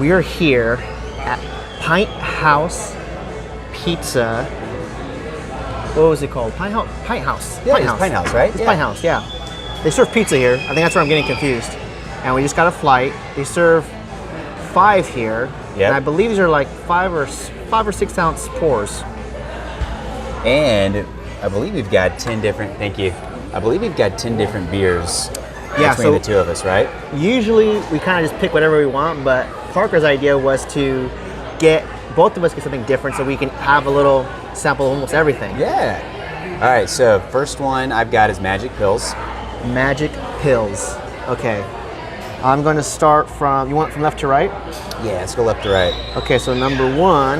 We are here at Pinthouse Pizza. What was it called? Pinthouse. Yeah, it's Pinthouse, right? It's Pinthouse, yeah. They serve pizza here. I think that's where I'm getting confused. And we just got a flight. They serve 5 here. Yep. And I believe these are like 5 or 6 ounce pours. And I believe we've got 10 different. Thank you. I believe we've got 10 different beers between the two of us, right? Usually we kind of just pick whatever we want, but Parker's idea was to get both of us get something different so we can have a little sample of almost everything. Yeah. All right. So first one I've got is Magic Pills. Magic Pills. Okay. I'm going to start from. You want from left to right? Yeah. Let's go left to right. Okay. So number 1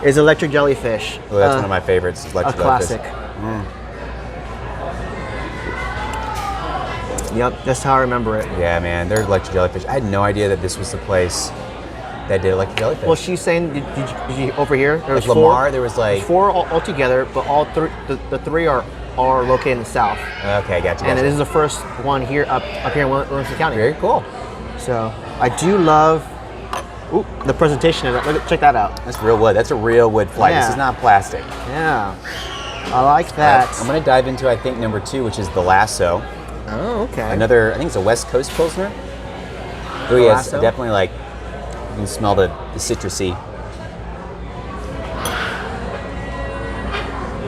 is Electric Jellyfish. Oh, that's one of my favorites. Electric a classic. Yep, that's how I remember it. Yeah, man, they're Electric Jellyfish. I had no idea that this was the place that did Electric Jellyfish. Well, she's saying, did you over here? There was like Lamar, there was like 4 all together, but all three, the 3 are located in the south. Okay, gotcha. And this is the first one here up here in Williamson County. Very cool. So I do love the presentation of it. Check that out. That's real wood. That's a real wood flight. Yeah. This is not plastic. Yeah, I like that. I'm gonna dive into I think number 2, which is the Lasso. Oh, okay. Another, I think it's a West Coast Pilsner. Oh yes, definitely like, you can smell the citrusy.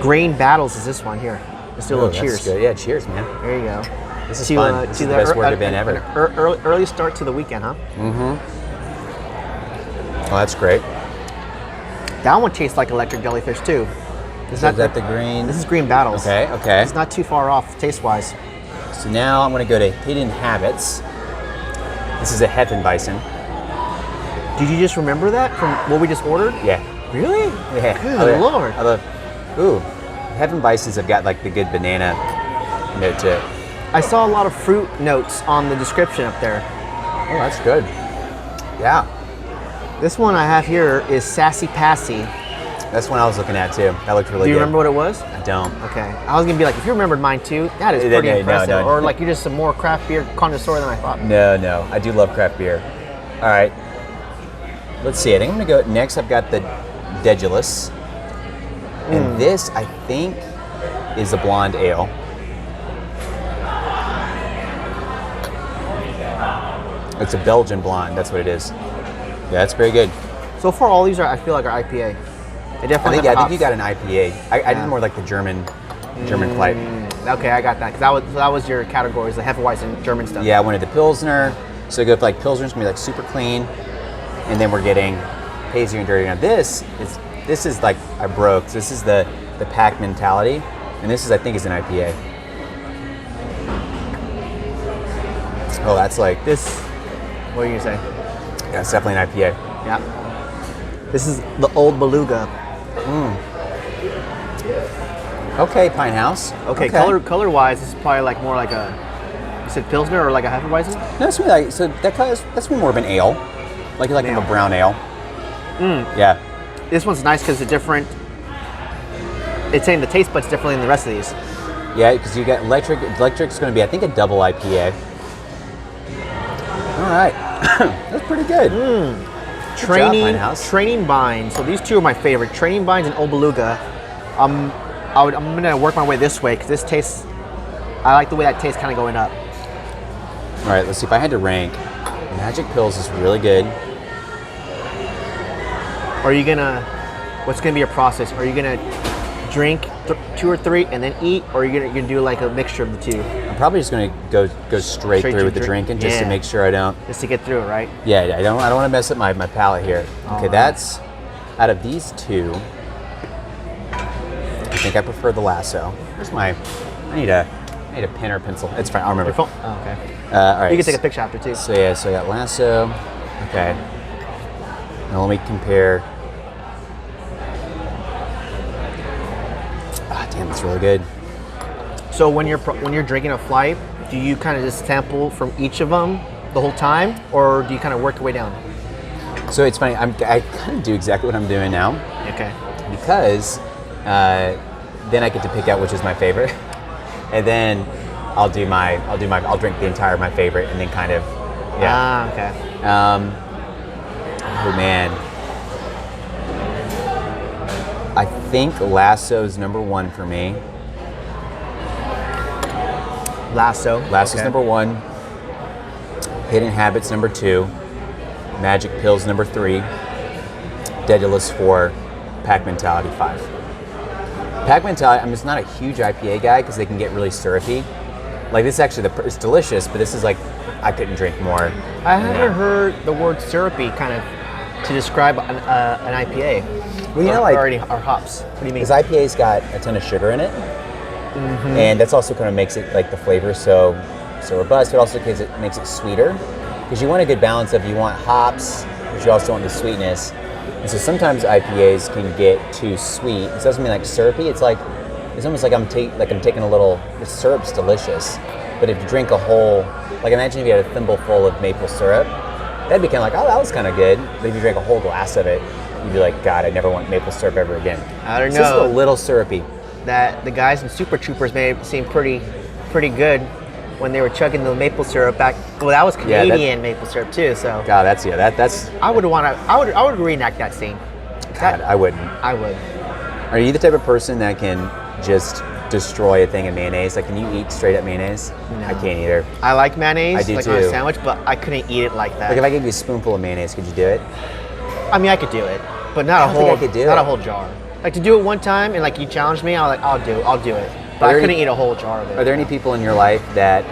Grain Battles is this one here. Let's do a little cheers. Good. Yeah, cheers, man. There you go. This is fun. This is the best work event ever. Early start to the weekend, huh? Mm-hmm. Oh, that's great. That one tastes like Electric Jellyfish too. Is that the green? This is Green Battles. Okay. It's not too far off taste-wise. So now I'm going to go to Hidden Habits. This is a Hefeweizen. Did you just remember that from what we just ordered? Yeah. Really? Yeah. Good Lord. Hefeweizens have got like the good banana note to it. I saw a lot of fruit notes on the description up there. Oh, that's good. Yeah. This one I have here is Sassy Passy. That's one I was looking at too. That looked really good. Do you remember what it was? I don't. Okay. I was going to be like, if you remembered mine too, that is pretty impressive. No. Or like you're just a more craft beer connoisseur than I thought. No. I do love craft beer. All right. Let's see. I think I'm going to go next. I've got the Dedulous. And this, I think, is a blonde ale. It's a Belgian blonde. That's what it is. Yeah, that's very good. So far, all these I feel like are IPA. They definitely I think you got an IPA. I did more like the German flight. Okay, I got that. Cause that was your categories, the Hefeweizen German stuff. Yeah, I wanted the Pilsner. So I go for like Pilsner's gonna be like super clean, and then we're getting hazy and dirty. Now this is like I broke. So this is the pack mentality, and this is I think is an IPA. Oh, that's like this. What are you gonna say? Yeah, it's definitely an IPA. Yeah. This is the Old Beluga. Okay, Pinthouse. Okay. Color wise, this is probably like more like a. You said Pilsner or like a Hefeweizen? No, that's like so that's more of an ale, like a brown ale. Yeah. This one's nice because it's different. It's saying the taste buds differently than the rest of these. Yeah, because you got electric. Electric's going to be I think a double IPA. All right, that's pretty good. Training Vines. So these two are my favorite. Training Vines and Old Beluga. I'm gonna work my way this way because this tastes. I like the way that tastes kind of going up. All right, let's see if I had to rank. Magic Pills is really good. Are you gonna? What's gonna be your process? Are you gonna drink 2 or 3 and then eat, or are you gonna do like a mixture of the two? I'm probably just gonna go straight through with the drinking just to make sure I don't. Just to get through it, right? Yeah, I don't want to mess up my palate here. Okay, that's out of these two. I think I prefer the Lasso. Where's my? I need a pen or pencil. It's fine. I'll remember. Your phone? Oh, okay. All right. You can take a picture after too. So I got Lasso. Okay. Now let me compare. Damn, it's really good. So when you're drinking a flight, do you kind of just sample from each of them the whole time, or do you kind of work your way down? So it's funny. I kind of do exactly what I'm doing now. Okay. Because then I get to pick out which is my favorite, and then I'll drink the entire my favorite, and then kind of okay. Oh man. I think Lasso's number one for me. Lasso's okay. number one. Hidden Habits number two. Magic Pills number three. Daedalus four. Pack Mentality five. Pack Mentality, I'm just not a huge IPA guy because they can get really syrupy. Like this actually, it's delicious, but this is like, I couldn't drink more. I haven't heard the word syrupy kind of to describe an IPA. Well, you know, like, or hops. What do you mean? Because IPA's got a ton of sugar in it, and that's also kind of makes it like the flavor so robust, but also because it makes it sweeter. Because you want a good balance of, you want hops, but you also want the sweetness. And so sometimes IPAs can get too sweet. It doesn't mean like syrupy. It's almost like I'm taking a little. The syrup's delicious, but if you drink a whole, like imagine if you had a thimbleful of maple syrup, that'd be kind of like, oh, that was kind of good. But if you drank a whole glass of it, you'd be like, God, I never want maple syrup ever again. I don't know. It's just a little syrupy. That the guys in Super Troopers made it seem pretty good when they were chugging the maple syrup back. Well, that was Canadian maple syrup too. So God, that's. I would reenact that scene. God, I wouldn't. I would. Are you the type of person that can just destroy a thing of mayonnaise? Like, can you eat straight up mayonnaise? No. I can't either. I like mayonnaise, I do like too. on a sandwich, but I couldn't eat it like that. Like if I gave you a spoonful of mayonnaise, could you do it? I mean, I could do it, but not I a don't think whole. I could do not it. a whole jar. Like to do it one time and like you challenged me, I was like, I'll do it. But I couldn't eat a whole jar of it. Are there any people in your life that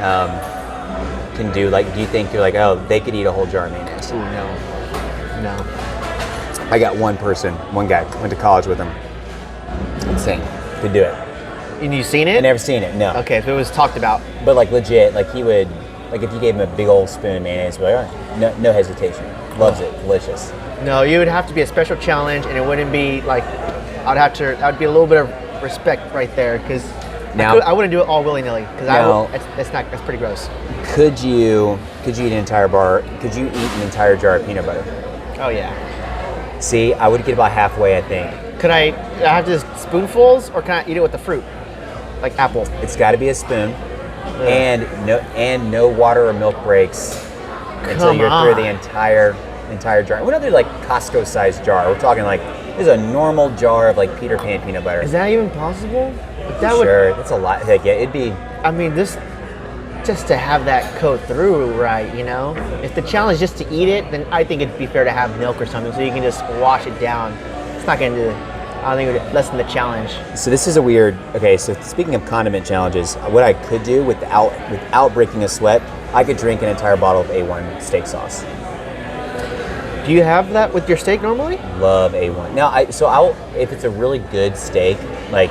can do, like, do you think you're like, oh, they could eat a whole jar of mayonnaise? Ooh, no. I got one guy, went to college with him. Insane. Could do it. And you seen I it? never seen it, no. Okay, so it was talked about. But like legit, like he would, like if you gave him a big old spoon of mayonnaise, he'd be like, all right, no hesitation. Loves it, delicious. No, you would have to be a special challenge, and it wouldn't be like I'd be a little bit of respect right there because I wouldn't do it all willy nilly because that's pretty gross. Could you eat an entire jar? Could you eat an entire jar of peanut butter? Oh yeah. See, I would get about halfway, I think. Could I have just spoonfuls, or can I eat it with the fruit, like apple? It's got to be a spoon, and no water or milk breaks until you're through the entire jar. We're not doing like Costco-sized jar. We're talking like this is a normal jar of like Peter Pan peanut butter. Is that even possible? Sure, that's a lot. Like, yeah, it'd be. I mean, just to have that go through, right? You know, if the challenge is just to eat it, then I think it'd be fair to have milk or something so you can just wash it down. It's not going to. I don't think it would lessen the challenge. So this is a weird. Okay, so speaking of condiment challenges, what I could do without breaking a sweat, I could drink an entire bottle of A1 steak sauce. Do you have that with your steak normally? Love A1. Now, if it's a really good steak, like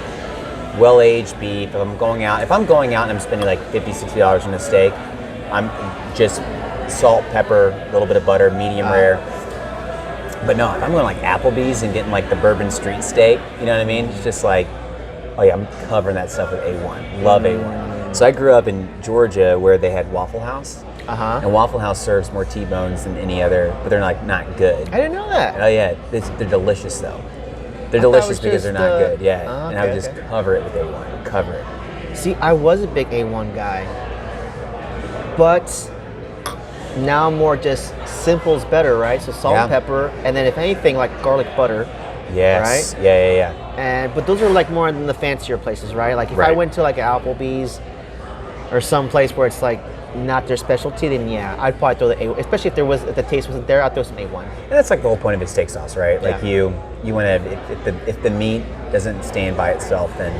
well-aged beef, if I'm going out and I'm spending like $50, $60 on a steak, I'm just salt, pepper, a little bit of butter, medium rare. But no, if I'm going like Applebee's and getting like the Bourbon Street steak, you know what I mean? It's just like, oh yeah, I'm covering that stuff with A1. Love A1. So I grew up in Georgia where they had Waffle House. And Waffle House serves more T-bones than any other, but they're like not good. I didn't know that. Oh yeah, they're delicious though. They're delicious because they're not good. Yeah, and I would just cover it with A1. Cover it. See, I was a big A1 guy, but now I'm more just simple's better, right? So salt and pepper, and then if anything, like garlic butter. Yes. Right? Yeah. But those are like more in the fancier places, right? Like if I went to like Applebee's or some place where it's like not their specialty, then yeah, I'd probably throw the A1. Especially if the taste wasn't there, I'd throw some A1. And that's like the whole point of a steak sauce, right? Like you want to, if the meat doesn't stand by itself, then.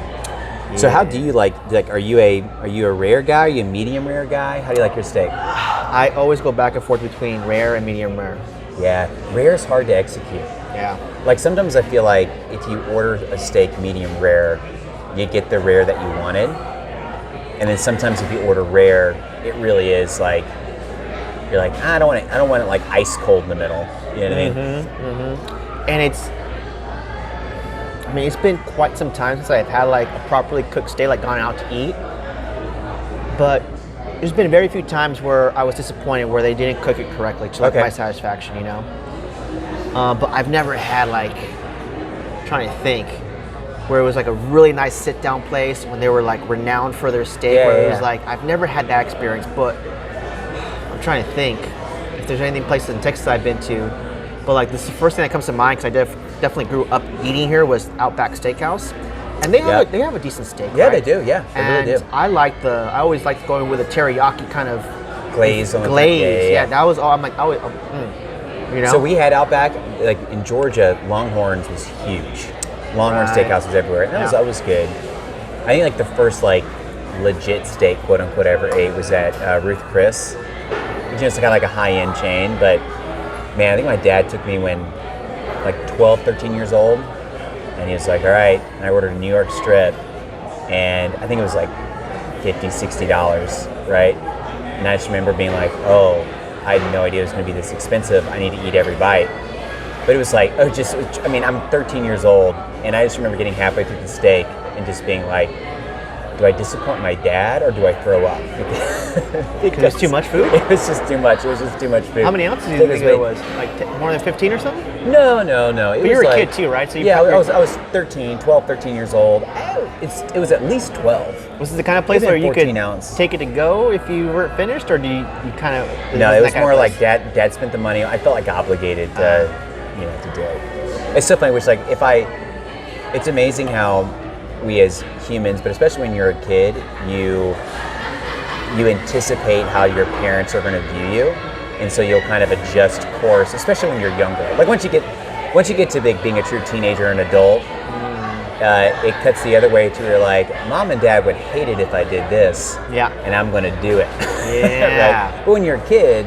Yeah. So how do you like? Are you a rare guy? Are you a medium rare guy? How do you like your steak? I always go back and forth between rare and medium rare. Yeah, rare is hard to execute. Yeah. Like sometimes I feel like if you order a steak medium rare, you get the rare that you wanted. And then sometimes if you order rare, it really is like you're like, I don't want it like ice cold in the middle. You know what I mean? And it's been quite some time since I've had like a properly cooked steak, like gone out to eat. But there's been very few times where I was disappointed where they didn't cook it correctly to like my satisfaction, you know. But I've never had like, I'm trying to think, where it was like a really nice sit-down place when they were like renowned for their steak. It was like, I've never had that experience, but I'm trying to think if there's anything places in Texas I've been to but like this is the first thing that comes to mind because I definitely grew up eating here was Outback Steakhouse, and they have a decent steak. Yeah, right? they do. Yeah, they and really do. I always liked going with a teriyaki kind of Glaze on the glaze. Yeah, that was all. I'm like, you know. So we had Outback, like in Georgia, Longhorns was huge. Longhorn Steakhouse was everywhere, and that was good. I think like the first like legit steak, quote unquote, I ever ate was at Ruth Chris, which is kind of like a high end chain. But man, I think my dad took me when like 12, 13 years old, and he was like, all right, and I ordered a New York strip, and I think it was like $50, $60, right? And I just remember being like, oh, I had no idea it was going to be this expensive. I need to eat every bite. But it was like, I'm 13 years old, and I just remember getting halfway through the steak and just being like, do I disappoint my dad or do I throw up? Because it's too much food? It was just too much. It was just too much food. How many ounces do you think it was? Like more than 15 or something? No. But you were a kid too, right? So I was 12, 13 years old. It was at least 12. Was it the kind of place where you could ounce. take it to go if you weren't finished, or do you kind of? No, it was more like dad spent the money. I felt like obligated to do it. It's so funny, it's amazing how we as humans, but especially when you're a kid, you anticipate how your parents are going to view you, and so you'll kind of adjust course, especially when you're younger. Like once you get to being a true teenager and adult, it cuts the other way to where you're like, mom and dad would hate it if I did this, and I'm going to do it. Yeah. Right? But when you're a kid,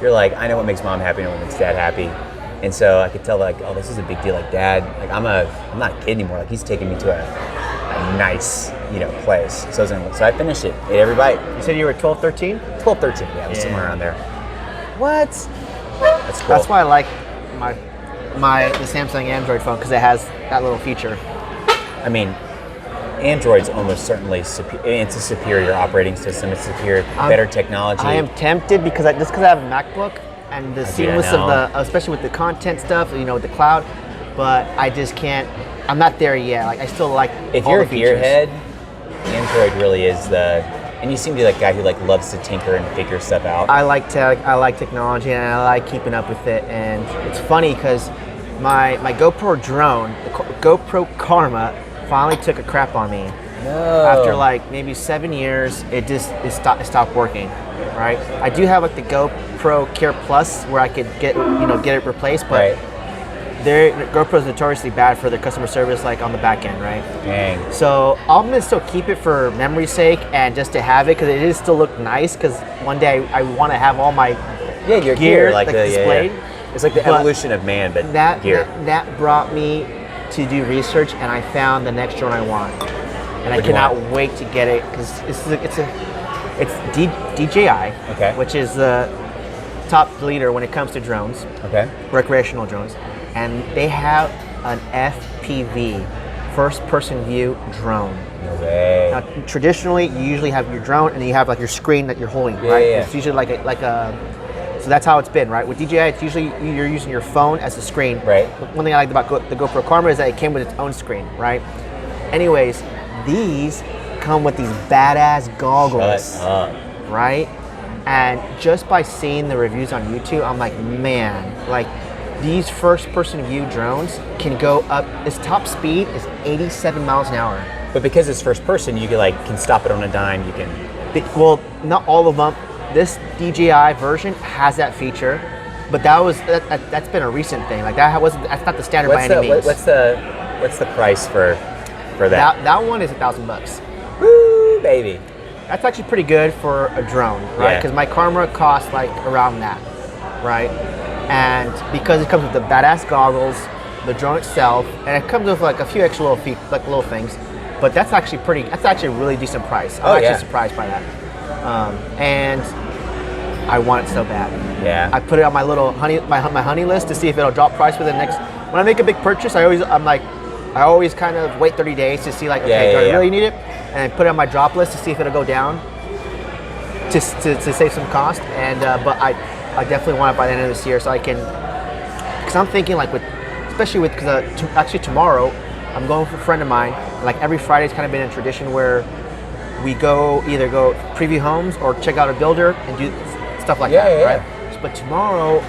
you're like, I know what makes mom happy and what makes dad happy. And so I could tell, like, oh, this is a big deal. Like, dad, like, I'm not a kid anymore. Like, he's taking me to a nice, place. So I finished it. Ate every bite. You said you were 12, 13? 12, 13. Yeah, it was somewhere around there. What? That's cool. That's why I like the Samsung Android phone, because it has that little feature. I mean, Android's almost certainly it's a superior operating system. It's superior, better technology. I am tempted because I have a MacBook. And the seamless of especially with the content stuff, with the cloud, but I just can't. I'm not there yet. Like I still like. If you're a gearhead, Android really is and you seem to be like a guy who like loves to tinker and figure stuff out. I like technology, and I like keeping up with it. And it's funny because my GoPro drone, the GoPro Karma, finally took a crap on me. No. After like maybe 7 years, it stopped working. Right. I do have like the GoPro Care Plus where I could get it replaced, but GoPro's notoriously bad for their customer service, like on the back end, right? Dang. So I'm gonna still keep it for memory's sake and just to have it because it is still look nice. Because one day I want to have all my your gear like displayed. Yeah. It's like the evolution of man, but gear. That brought me to do research, and I found the next drone I want, and I cannot wait to get it because it's DJI, which is the top leader when it comes to drones, recreational drones, and they have an FPV, first-person view drone. No way. Now, traditionally, you usually have your drone and you have like your screen that you're holding, right? Yeah. It's usually like a. So that's how it's been, right? With DJI, it's usually you're using your phone as a screen. Right. One thing I like about the GoPro Karma is that it came with its own screen, right? Anyways, these come with these badass goggles, right? And just by seeing the reviews on YouTube, I'm like, man, like these first-person view drones can go up. Its top speed is 87 miles an hour. But because it's first person, you can stop it on a dime. You can. Well, not all of them. This DJI version has that feature, but that's been a recent thing. Like that's not the standard by any means. What's the price for that? That one is $1,000. Woo, baby. That's actually pretty good for a drone, right? Because my Karma costs like around that, right? And because it comes with the badass goggles, the drone itself, and it comes with like a few extra little things, but that's actually a really decent price. I'm actually surprised by that. And I want it so bad. Yeah. I put it on my little my honey list to see if it'll drop price for the next. When I make a big purchase, I always kind of wait 30 days to see like, okay, do I really need it? And I put it on my drop list to see if it'll go down to save some cost. And but I definitely want it by the end of this year so I can. Because I'm thinking like actually tomorrow I'm going with a friend of mine. Like every Friday's kind of been a tradition where we either go preview homes or check out a builder and do stuff like that, right? But tomorrow,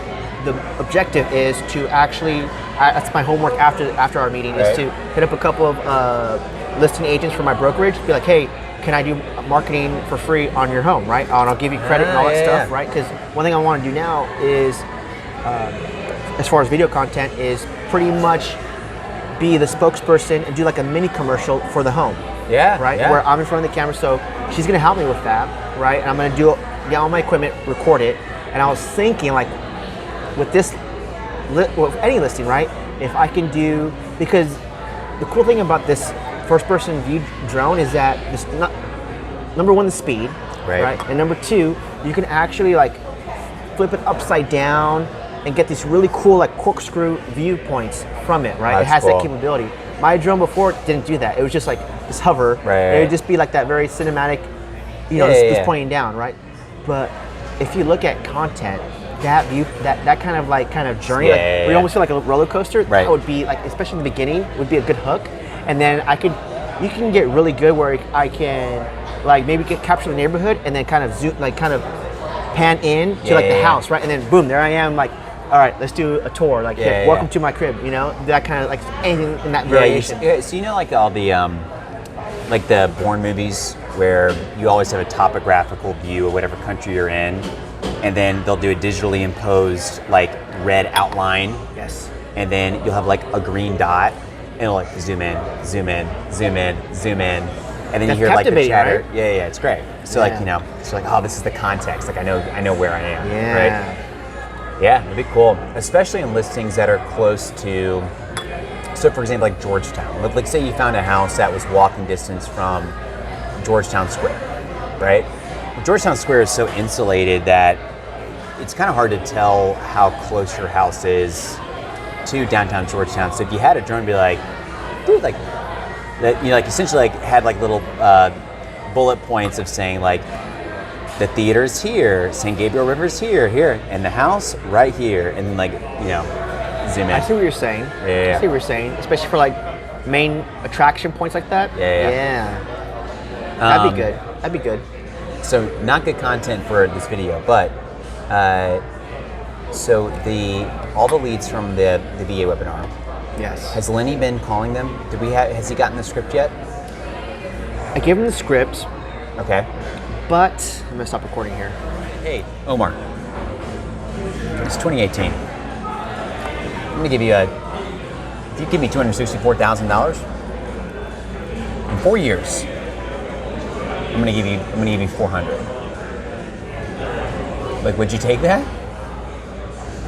the objective is to actually, that's my homework after our meeting, is to hit up a couple of listing agents for my brokerage, be like, hey, can I do marketing for free on your home, right? And I'll give you credit and all that stuff, right? Because one thing I want to do now is, as far as video content, is pretty much be the spokesperson and do like a mini commercial for the home. Yeah. Right? Yeah. Where I'm in front of the camera, so she's gonna help me with that, right? And I'm gonna get all my equipment, record it. And I was thinking, like, with this, with any listing, right? If I can do, because the cool thing about this first-person view drone is that this, number one, the speed, right? And number two, you can actually like flip it upside down and get these really cool like corkscrew viewpoints from it, right? It has that capability. My drone before didn't do that. It was just like just hover. It would just be like that very cinematic, you know, just pointing down, right? But if you look at content, that view, that kind of journey, like where you almost feel like a roller coaster, that would be like, especially in the beginning, would be a good hook. And then you can get really good where I can like maybe capture the neighborhood and then kind of zoom, like kind of pan in to like the house, right? And then boom, there I am, like, all right, let's do a tour, like welcome to my crib, you know, that kind of like anything in that variation. So you know, like all the like the Bourne movies where you always have a topographical view of whatever country you're in, and then they'll do a digitally imposed like red outline. Yes. And then you'll have like a green dot, and it'll like zoom in, zoom in, zoom in, zoom in, and then you hear like the chatter. Right? Yeah, it's great. So like, you know, it's like, oh, this is the context. Like I know where I am. Right. Yeah, it'd be cool, especially in listings that are close to. So, for example, like Georgetown. Like, say you found a house that was walking distance from Georgetown Square, right? Georgetown Square is so insulated that it's kind of hard to tell how close your house is to downtown Georgetown. So, if you had a drone, be like, dude, like that, you know, like essentially like had like little bullet points of saying like, the theater's here, St. Gabriel River's here, and the house right here, and then like, you know, zoom in. I see what you're saying. I see what you're saying, especially for like main attraction points like that. That'd be good. That'd be good. So not good content for this video, but so all the leads from the VA webinar. Yes. Has Lenny been calling them? Has he gotten the script yet? I gave him the script. Okay. But I'm gonna stop recording here. Hey, Omar. It's 2018. I'm gonna give you if you give me $264,000 in 4 years, I'm gonna give you 400. Like, would you take that?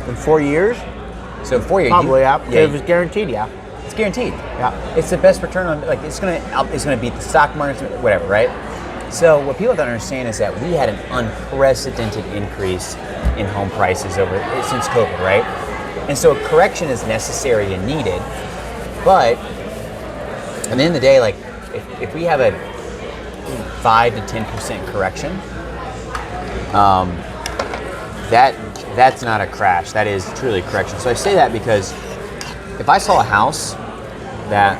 In 4 years? So in 4 years, probably, yeah. If it's guaranteed, yeah. It's guaranteed. Yeah. It's the best return on, like, it's gonna beat the stock market, whatever, right? So what people don't understand is that we had an unprecedented increase in home prices since COVID, right? And so a correction is necessary and needed, but at the end of the day, like if we have a 5 to 10% correction, that's not a crash. That is truly a correction. So I say that because if I saw a house that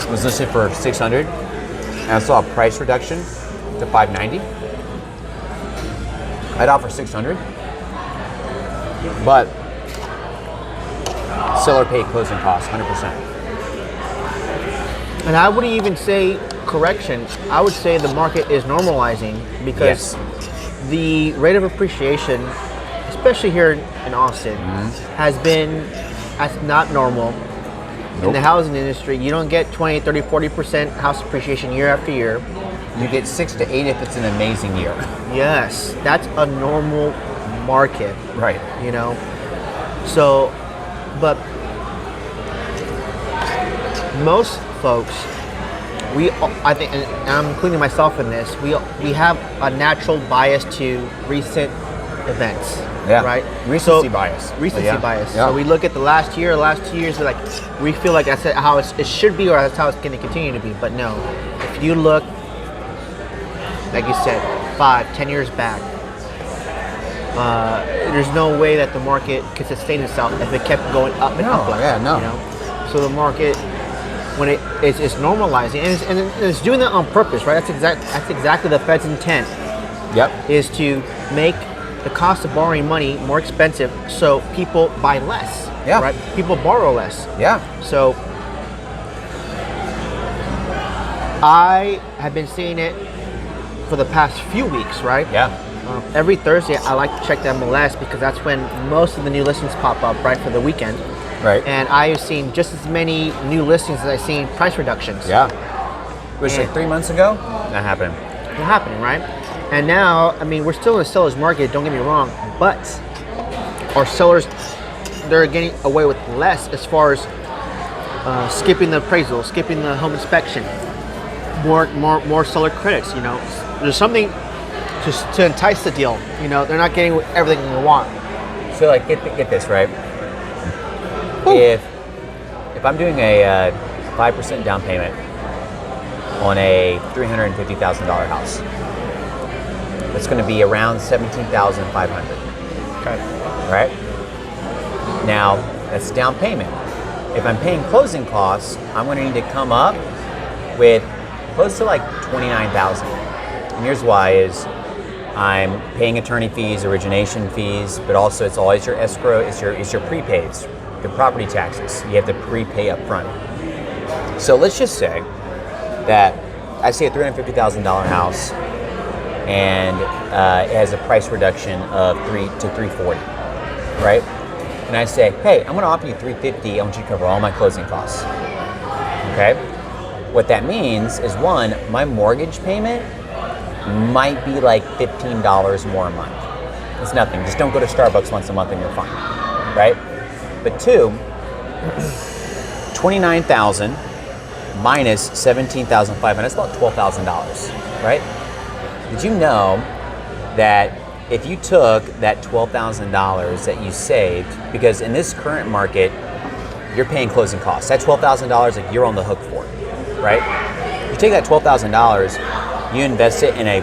was listed for 600. And I saw a price reduction to 590. I'd offer 600, but seller paid closing costs 100%. And I wouldn't even say correction. I would say the market is normalizing because the rate of appreciation, especially here in Austin, that's not normal. In the housing industry, you don't get 20, 30, 40% house appreciation year after year. You get 6 to 8 if it's an amazing year. Yes, that's a normal market. Right. You know? So, but most folks, I think, and I'm including myself in this, we have a natural bias to recent events. Yeah. Right? Recency bias. Recency bias. Yeah. So we look at the last 2 years, like we feel like that's how it should be, or that's how it's going to continue to be. But no, if you look, like you said, 5, 10 years back, there's no way that the market could sustain itself if it kept going up and up. You know? So the market, when it's normalizing, and it's doing that on purpose, right? That's exactly the Fed's intent. Yep. Is to make the cost of borrowing money more expensive, so people buy less. Yeah. Right? People borrow less. Yeah. So I have been seeing it for the past few weeks, right? Yeah. Every Thursday, I like to check the MLS because that's when most of the new listings pop up, right, for the weekend. Right. And I have seen just as many new listings as I've seen price reductions. Yeah. Which like 3 months ago, not happening. Not happening, right? And now, I mean, we're still in a seller's market, don't get me wrong, but our sellers, they're getting away with less as far as skipping the appraisal, skipping the home inspection, more seller credits, you know. There's something to entice the deal, you know. They're not getting everything they want. So like, get this, right? Ooh. If I'm doing a 5% down payment on a $350,000 house, it's going to be around $17,500. Okay. Right? Now, that's down payment. If I'm paying closing costs, I'm going to need to come up with close to like $29,000. And here's why: is I'm paying attorney fees, origination fees, but also it's always your escrow, it's your prepaids, your property taxes. You have to prepay up front. So let's just say that I see a $350,000 house and it has a price reduction of $300 to $340, right? And I say, hey, I'm going to offer you $350. I want you to cover all my closing costs. Okay. What that means is, one, my mortgage payment might be like $15 more a month. It's nothing. Just don't go to Starbucks once a month and you're fine, right? But two, $29,000 minus $17,500, that's about $12,000, right? Did you know that if you took that $12,000 that you saved, because in this current market, you're paying closing costs. That $12,000, like, you're on the hook for, right? You take that $12,000, you invest it in a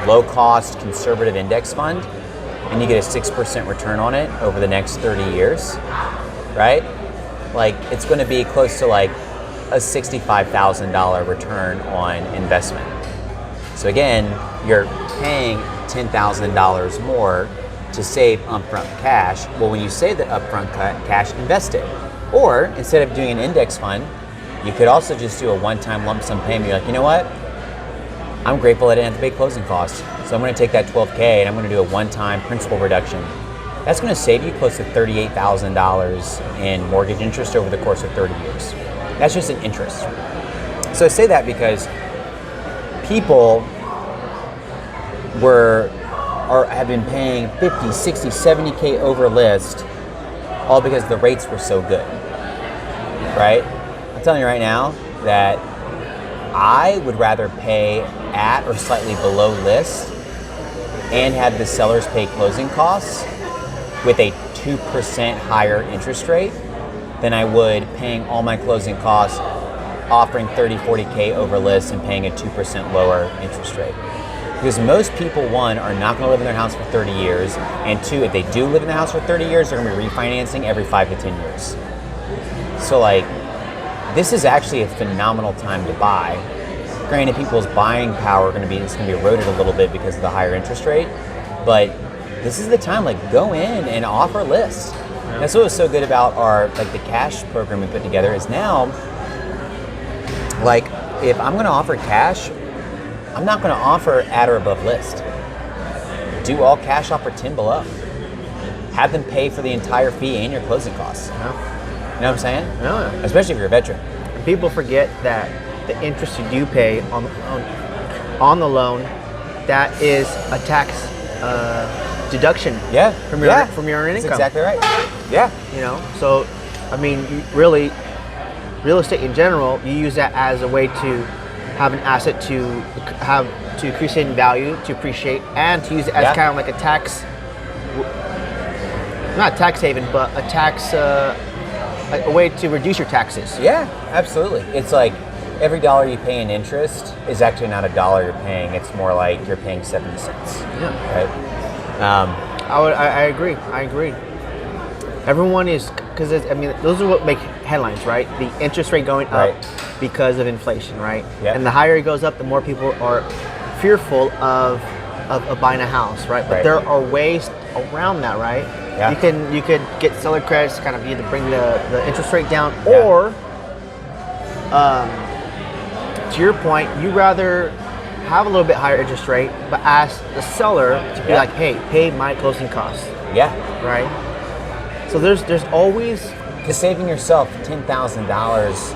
low-cost conservative index fund, and you get a 6% return on it over the next 30 years, right? Like, it's going to be close to like a $65,000 return on investment. So again, you're paying $10,000 more to save upfront cash. Well, when you save the upfront cash, invest it. Or instead of doing an index fund, you could also just do a one-time lump sum payment. You're like, you know what? I'm grateful I didn't have to pay closing costs. So I'm going to take that $12K and I'm going to do a one-time principal reduction. That's going to save you close to $38,000 in mortgage interest over the course of 30 years. That's just an interest. So I say that because people have been paying 50, 60, 70K over list, all because the rates were so good, right? I'm telling you right now that I would rather pay at or slightly below list and have the sellers pay closing costs with a 2% higher interest rate than I would paying all my closing costs, offering 30, 40K over list and paying a 2% lower interest rate. Because most people, one, are not going to live in their house for 30 years, and two, if they do live in the house for 30 years, they're going to be refinancing every 5 to 10 years. So like, this is actually a phenomenal time to buy. Granted, people's buying power is going to be eroded a little bit because of the higher interest rate, but this is the time, like, go in and offer lists. Yeah. That's what was so good about our, like, the cash program we put together is now, like, if I'm going to offer cash, I'm not going to offer at or above list. Do all cash, offer 10 below. Have them pay for the entire fee and your closing costs. Yeah. You know what I'm saying? Yeah. Especially if you're a veteran. People forget that the interest you do pay on the loan, that is a tax deduction. Yeah. From your earned income. That's exactly right. Yeah. You know, so I mean, really, real estate in general, you use that as a way to have an asset to increase in value, to appreciate, and to use it as kind of like a tax, not a tax haven, but a tax, a way to reduce your taxes. Yeah, absolutely. It's like every dollar you pay in interest is actually not a dollar you're paying. It's more like you're paying 70 cents. Yeah. Right. I agree. Everyone is, because I mean, those are what make headlines, right? The interest rate going up because of inflation, right? Yep. And the higher it goes up, the more people are fearful of of buying a house, right? But there are ways around that, right? Yeah. You could get seller credits to kind of either bring the interest rate down, or to your point, you rather have a little bit higher interest rate, but ask the seller to be like, hey, pay my closing costs. Yeah. Right? So there's always... Because saving yourself $10,000,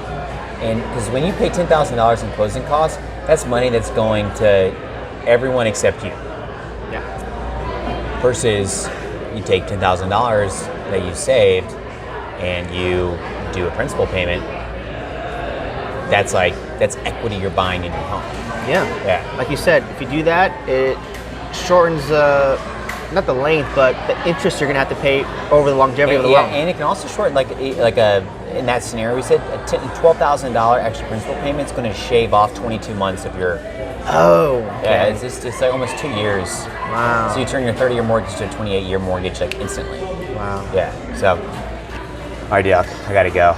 and because when you pay $10,000 in closing costs, that's money that's going to everyone except you. Yeah. Versus you take $10,000 that you saved and you do a principal payment, that's equity you're buying in your home. Yeah. Like you said, if you do that, it shortens not the length, but the interest you're gonna have to pay over the longevity of the loan. And it can also shorten in that scenario we said a $12,000 extra principal payment is going to shave off 22 months of your. Oh. Okay. Yeah, it's like almost 2 years. Wow. So you turn your 30-year mortgage to a 28-year mortgage like instantly. Wow. Yeah. So, all right, Doc, I gotta go.